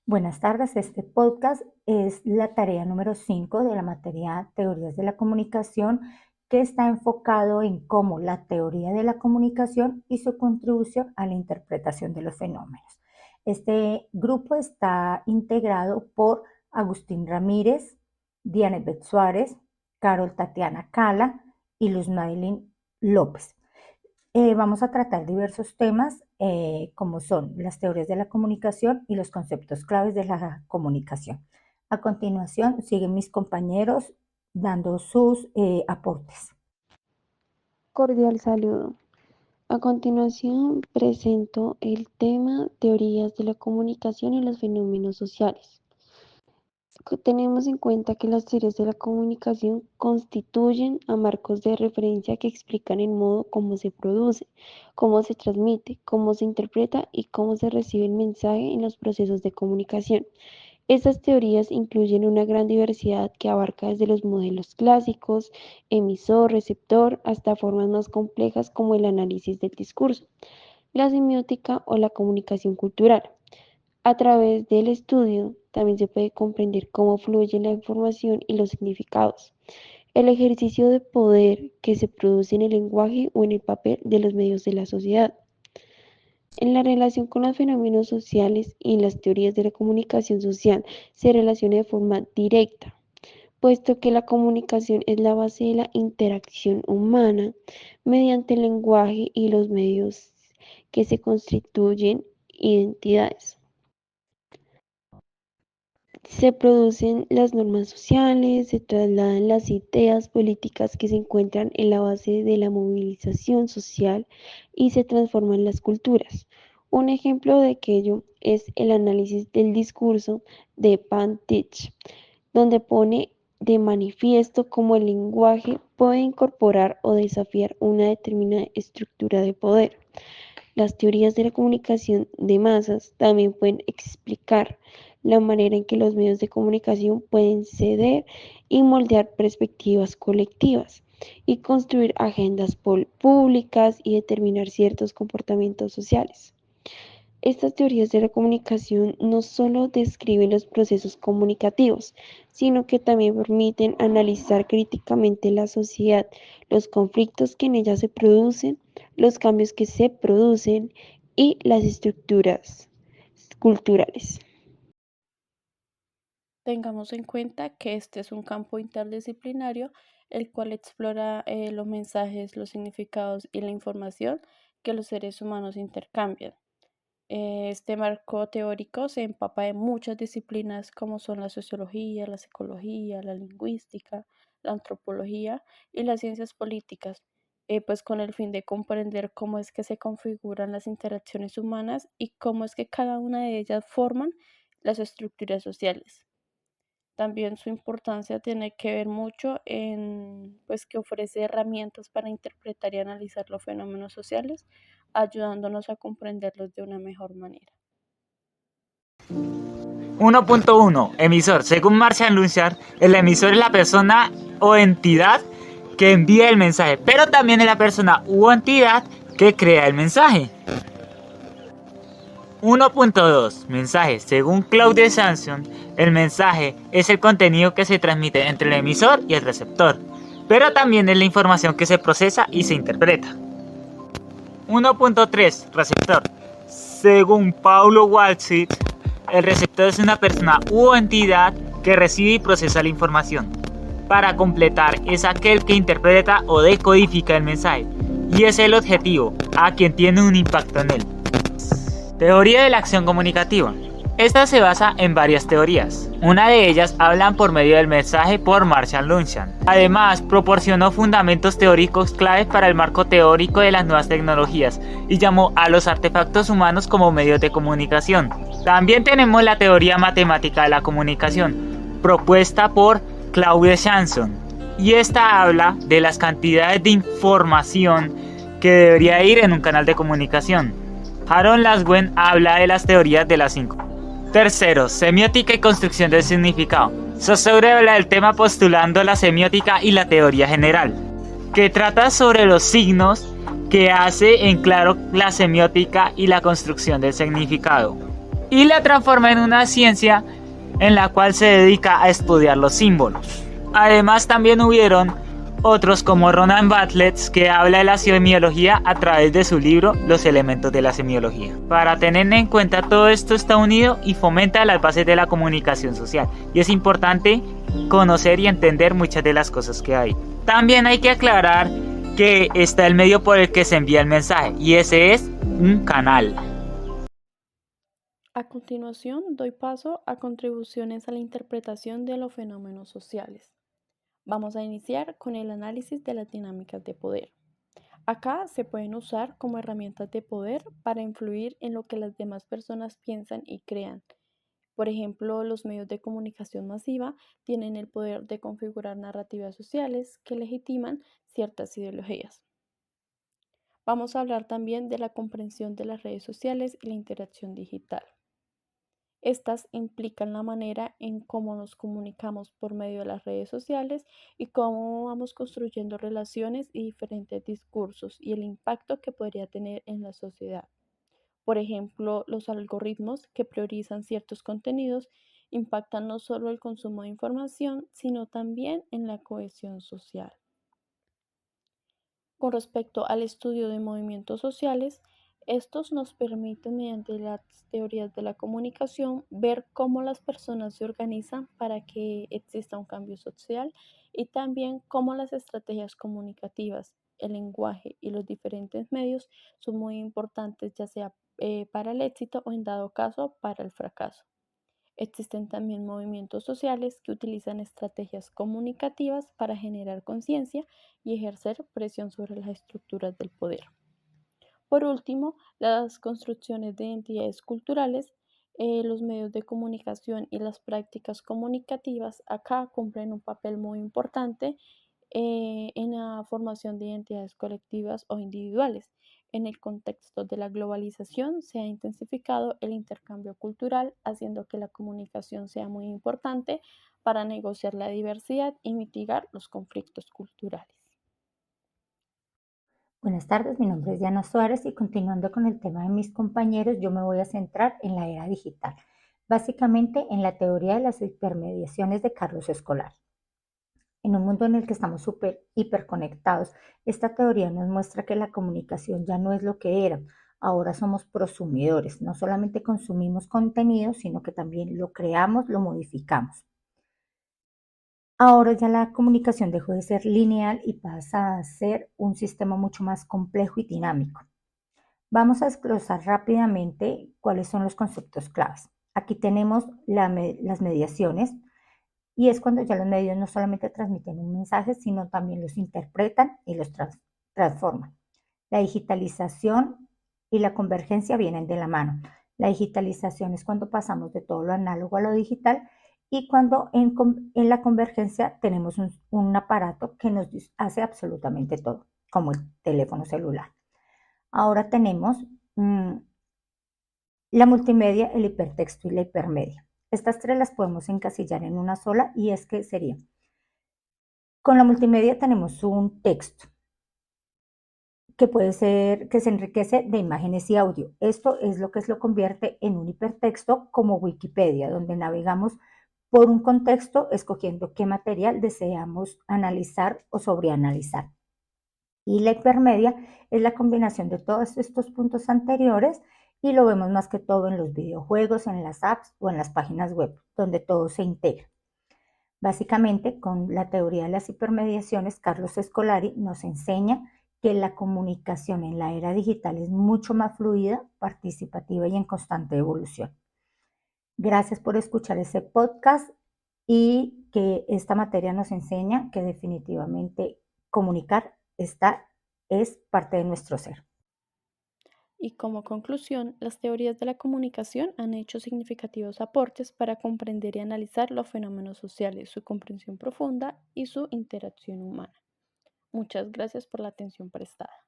Buenas tardes, este podcast es la tarea número 5 de la materia Teorías de la Comunicación, que está enfocado en cómo la teoría de la comunicación y su contribución a la interpretación de los fenómenos. Este grupo está integrado por Agustín Ramírez, Diana Bet Suárez, Carol Tatiana Cala y Luz Madeline López. Vamos a tratar diversos temas como son las teorías de la comunicación y los conceptos claves de la comunicación. A continuación, siguen mis compañeros dando sus aportes. Cordial saludo. A continuación presento el tema Teorías de la comunicación y los fenómenos sociales. Tenemos en cuenta que las teorías de la comunicación constituyen a marcos de referencia que explican el modo cómo se produce, cómo se transmite, cómo se interpreta y cómo se recibe el mensaje en los procesos de comunicación. Estas teorías incluyen una gran diversidad que abarca desde los modelos clásicos, emisor, receptor, hasta formas más complejas como el análisis del discurso, la semiótica o la comunicación cultural. A través del estudio también se puede comprender cómo fluye la información y los significados, el ejercicio de poder que se produce en el lenguaje o en el papel de los medios de la sociedad. En la relación con los fenómenos sociales y en las teorías de la comunicación social se relaciona de forma directa, puesto que la comunicación es la base de la interacción humana mediante el lenguaje y los medios que se constituyen identidades. Se producen las normas sociales, se trasladan las ideas políticas que se encuentran en la base de la movilización social y se transforman las culturas. Un ejemplo de aquello es el análisis del discurso de Van Dijk, donde pone de manifiesto cómo el lenguaje puede incorporar o desafiar una determinada estructura de poder. Las teorías de la comunicación de masas también pueden explicar la manera en que los medios de comunicación pueden ceder y moldear perspectivas colectivas y construir agendas públicas y determinar ciertos comportamientos sociales. Estas teorías de la comunicación no solo describen los procesos comunicativos, sino que también permiten analizar críticamente la sociedad, los conflictos que en ella se producen, los cambios que se producen y las estructuras culturales. Tengamos en cuenta que este es un campo interdisciplinario, el cual explora los mensajes, los significados y la información que los seres humanos intercambian. Este marco teórico se empapa de muchas disciplinas como son la sociología, la psicología, la lingüística, la antropología y las ciencias políticas, pues con el fin de comprender cómo es que se configuran las interacciones humanas y cómo es que cada una de ellas forman las estructuras sociales. También su importancia tiene que ver mucho en pues que ofrece herramientas para interpretar y analizar los fenómenos sociales, ayudándonos a comprenderlos de una mejor manera. 1.1 Emisor. Según Marshall Lunsard, el emisor es la persona o entidad que envía el mensaje, pero también es la persona u entidad que crea el mensaje. 1.2 Mensaje. Según Claude Sanson, el mensaje es el contenido que se transmite entre el emisor y el receptor, pero también es la información que se procesa y se interpreta. 1.3 Receptor. Según Paulo Walshit, el receptor es una persona u entidad que recibe y procesa la información. Para completar, es aquel que interpreta o decodifica el mensaje, y es el objetivo, a quien tiene un impacto en él. Teoría de la acción comunicativa. Esta se basa en varias teorías. Una de ellas hablan por medio del mensaje por Marshall Lunsard. Además, proporcionó fundamentos teóricos claves para el marco teórico de las nuevas tecnologías y llamó a los artefactos humanos como medios de comunicación. También tenemos la teoría matemática de la comunicación, propuesta por Claude Sanson, y esta habla de las cantidades de información que debería ir en un canal de comunicación. Aaron Laswell habla de las teorías de las 5. Tercero, semiótica y construcción del significado. Saussure habla del tema postulando la semiótica y la teoría general, que trata sobre los signos que hace en claro la semiótica y la construcción del significado. y la transforma en una ciencia en la cual se dedica a estudiar los símbolos. Además también hubieron otros como Ronan Bartlett, que habla de la semiología a través de su libro Los elementos de la semiología. Para tener en cuenta, todo esto está unido y fomenta las bases de la comunicación social, y es importante conocer y entender muchas de las cosas que hay. También hay que aclarar que está el medio por el que se envía el mensaje, y ese es un canal. A continuación, doy paso a contribuciones a la interpretación de los fenómenos sociales. Vamos a iniciar con el análisis de las dinámicas de poder. Acá se pueden usar como herramientas de poder para influir en lo que las demás personas piensan y crean. Por ejemplo, los medios de comunicación masiva tienen el poder de configurar narrativas sociales que legitiman ciertas ideologías. Vamos a hablar también de la comprensión de las redes sociales y la interacción digital. Estas implican la manera en cómo nos comunicamos por medio de las redes sociales y cómo vamos construyendo relaciones y diferentes discursos y el impacto que podría tener en la sociedad. Por ejemplo, los algoritmos que priorizan ciertos contenidos impactan no solo el consumo de información, sino también en la cohesión social. Con respecto al estudio de movimientos sociales, estos nos permiten, mediante las teorías de la comunicación, ver cómo las personas se organizan para que exista un cambio social y también cómo las estrategias comunicativas, el lenguaje y los diferentes medios son muy importantes, ya sea para el éxito o en dado caso para el fracaso. Existen también movimientos sociales que utilizan estrategias comunicativas para generar conciencia y ejercer presión sobre las estructuras del poder. Por último, las construcciones de identidades culturales, los medios de comunicación y las prácticas comunicativas acá cumplen un papel muy importante en la formación de identidades colectivas o individuales. En el contexto de la globalización se ha intensificado el intercambio cultural, haciendo que la comunicación sea muy importante para negociar la diversidad y mitigar los conflictos culturales. Buenas tardes, mi nombre es Diana Suárez y continuando con el tema de mis compañeros, yo me voy a centrar en la era digital, básicamente en la teoría de las hipermediaciones de Carlos Escolar. En un mundo en el que estamos hiperconectados, esta teoría nos muestra que la comunicación ya no es lo que era. Ahora somos prosumidores, no solamente consumimos contenido, sino que también lo creamos, lo modificamos. Ahora ya la comunicación dejó de ser lineal y pasa a ser un sistema mucho más complejo y dinámico. Vamos a desglosar rápidamente cuáles son los conceptos claves. Aquí tenemos las mediaciones y es cuando ya los medios no solamente transmiten un mensaje, sino también los interpretan y los transforman. La digitalización y la convergencia vienen de la mano. La digitalización es cuando pasamos de todo lo análogo a lo digital y cuando en la convergencia tenemos un aparato que nos hace absolutamente todo, como el teléfono celular. Ahora tenemos la multimedia, el hipertexto y la hipermedia. Estas tres las podemos encasillar en una sola y es que sería, con la multimedia tenemos un texto que puede ser, que se enriquece de imágenes y audio. Esto es lo que lo convierte en un hipertexto como Wikipedia, donde navegamos por un contexto escogiendo qué material deseamos analizar o sobreanalizar. Y la hipermedia es la combinación de todos estos puntos anteriores y lo vemos más que todo en los videojuegos, en las apps o en las páginas web, donde todo se integra. Básicamente, con la teoría de las hipermediaciones, Carlos Escolari nos enseña que la comunicación en la era digital es mucho más fluida, participativa y en constante evolución. Gracias por escuchar ese podcast y que esta materia nos enseña que definitivamente comunicar es parte de nuestro ser. Y como conclusión, las teorías de la comunicación han hecho significativos aportes para comprender y analizar los fenómenos sociales, su comprensión profunda y su interacción humana. Muchas gracias por la atención prestada.